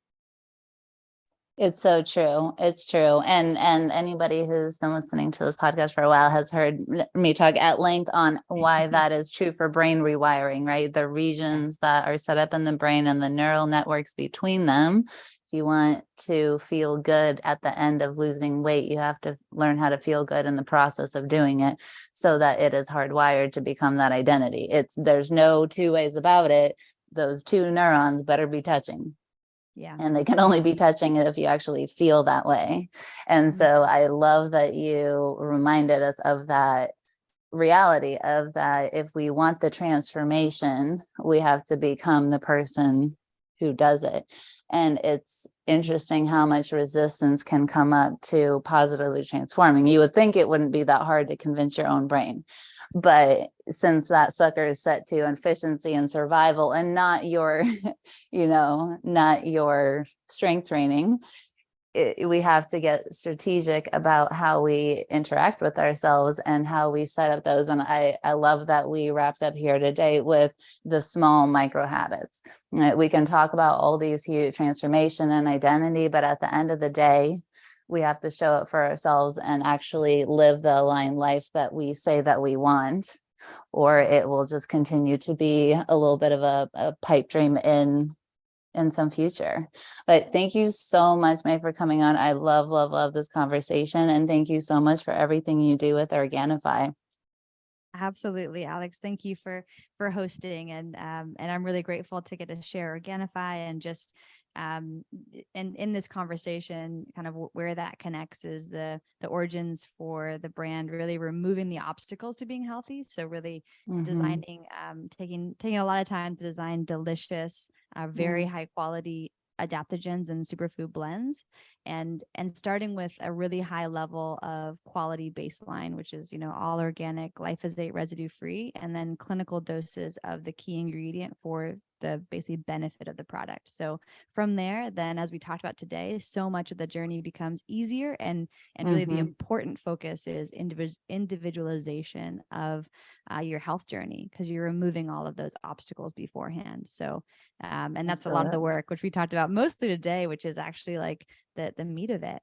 Speaker 1: It's so true. It's true. And anybody who's been listening to this podcast for a while has heard me talk at length on why that is true for brain rewiring, right? The regions that are set up in the brain and the neural networks between them. If you want to feel good at the end of losing weight, you have to learn how to feel good in the process of doing it, so that it is hardwired to become that identity. There's no two ways about it. Those two neurons better be touching.
Speaker 2: Yeah.
Speaker 1: And they can only be touching it if you actually feel that way. And so I love that you reminded us of that reality of that. If we want the transformation, we have to become the person who does it. And it's interesting how much resistance can come up to positively transforming. You would think it wouldn't be that hard to convince your own brain. But since that sucker is set to efficiency and survival, and not your, not your strength training, we have to get strategic about how we interact with ourselves and how we set up those. And I love that we wrapped up here today with the small micro habits. We can talk about all these huge transformation and identity, but at the end of the day, we have to show up for ourselves and actually live the aligned life that we say that we want, or it will just continue to be a little bit of a pipe dream in some future. But thank you so much, Mae, for coming on. I love this conversation. And thank you so much for everything you do with Organifi.
Speaker 2: Absolutely, Alex. Thank you for hosting. And I'm really grateful to get to share Organifi and just And in this conversation, kind of where that connects is the origins for the brand, really removing the obstacles to being healthy. So really designing, taking a lot of time to design delicious, very high quality adaptogens and superfood blends, and starting with a really high level of quality baseline, which is, all organic, glyphosate residue free, and then clinical doses of the key ingredient for the basically benefit of the product. So from there, then, as we talked about today, so much of the journey becomes easier, and really the important focus is individualization of your health journey, because you're removing all of those obstacles beforehand. So and that's a lot of the work which we talked about mostly today, which is actually like the meat of it.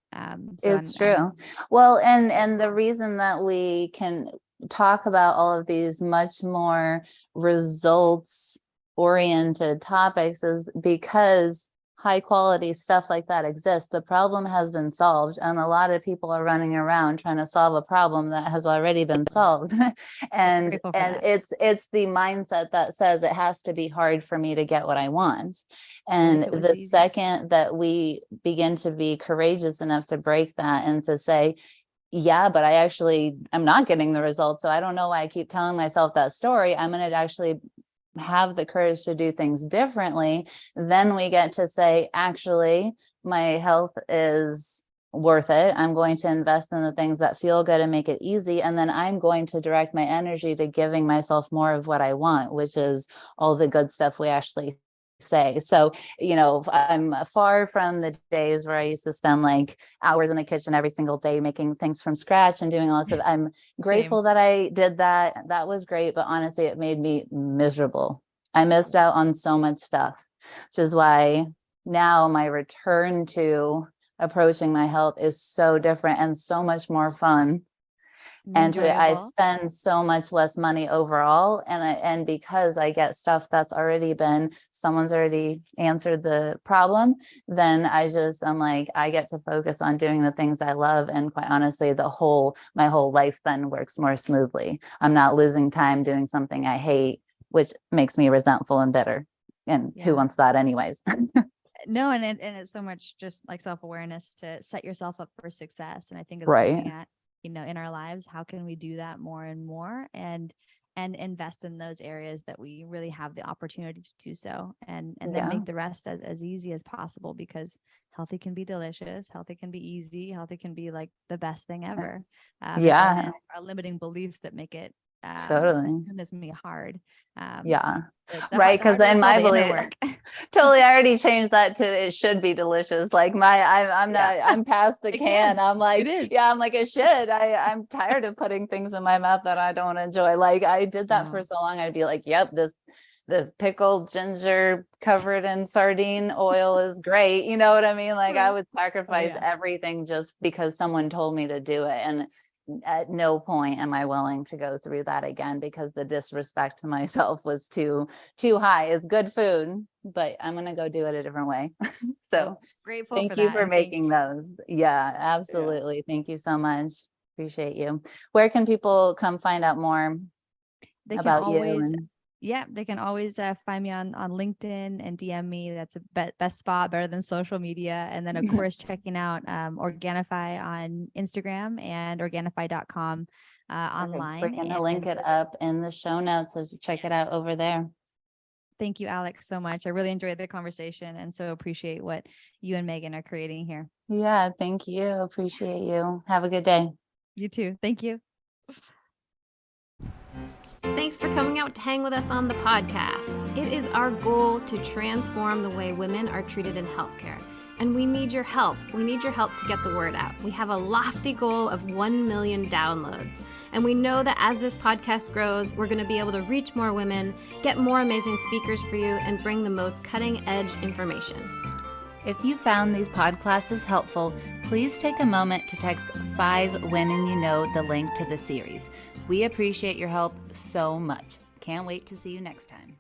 Speaker 2: So
Speaker 1: it's true. Well, and the reason that we can talk about all of these much more results oriented topics is because high quality stuff like that exists. The problem has been solved, and a lot of people are running around trying to solve a problem that has already been solved. and it's the mindset that says it has to be hard for me to get what I want. And the second that we begin to be courageous enough to break that and to say, yeah, but I'm not getting the results, so I don't know why I keep telling myself that story. I'm going to actually have the courage to do things differently. Then we get to say, actually, my health is worth it. I'm going to invest in the things that feel good and make it easy. And then I'm going to direct my energy to giving myself more of what I want, which is all the good stuff we actually say. So, I'm far from the days where I used to spend like hours in the kitchen every single day making things from scratch and doing all this stuff. I'm grateful that I did that. That was great, but honestly, it made me miserable. I missed out on so much stuff, which is why now my return to approaching my health is so different and so much more fun. And I spend so much less money overall. And because I get stuff that's someone's already answered the problem, then I'm like, I get to focus on doing the things I love. And quite honestly, my whole life then works more smoothly. I'm not losing time doing something I hate, which makes me resentful and bitter. And who wants that anyways?
Speaker 2: No, and it's so much just like self-awareness to set yourself up for success. And I think it's looking at, in our lives, how can we do that more and more, and invest in those areas that we really have the opportunity to do so, and then make the rest as easy as possible, because healthy can be delicious, healthy can be easy, healthy can be like the best thing ever. It's our limiting beliefs that make it
Speaker 1: totally
Speaker 2: it's me hard.
Speaker 1: Right, because in my belief, totally, I already changed that to it should be delicious. Like I'm past the can. I'm like, I'm like, it should. I'm tired of putting things in my mouth that I don't enjoy. Like I did that for so long. I'd be like, yep, this pickled ginger covered in sardine oil is great. You know what I mean? Like I would sacrifice everything just because someone told me to do it. And at no point am I willing to go through that again, because the disrespect to myself was too high. It's good food, but I'm going to go do it a different way. So
Speaker 2: grateful
Speaker 1: thank you for making those. Yeah, absolutely. Yeah. Thank you so much. Appreciate you. Where can people come find out more about you?
Speaker 2: They can always find me on LinkedIn and DM me. That's a best spot, better than social media. And then, of course, checking out Organifi on Instagram and Organifi.com online.
Speaker 1: We're going to link it up in the show notes, so check it out over there.
Speaker 2: Thank you, Alex, so much. I really enjoyed the conversation and so appreciate what you and Megan are creating here.
Speaker 1: Yeah, thank you. Appreciate you. Have a good day.
Speaker 2: You too. Thank you.
Speaker 3: Thanks for coming out to hang with us on the podcast. It is our goal to transform the way women are treated in healthcare. And we need your help. We need your help to get the word out. We have a lofty goal of 1 million downloads. And we know that as this podcast grows, we're going to be able to reach more women, get more amazing speakers for you, and bring the most cutting-edge information.
Speaker 1: If you found these podcasts helpful, please take a moment to text 5 women you know the link to the series. We appreciate your help so much. Can't wait to see you next time.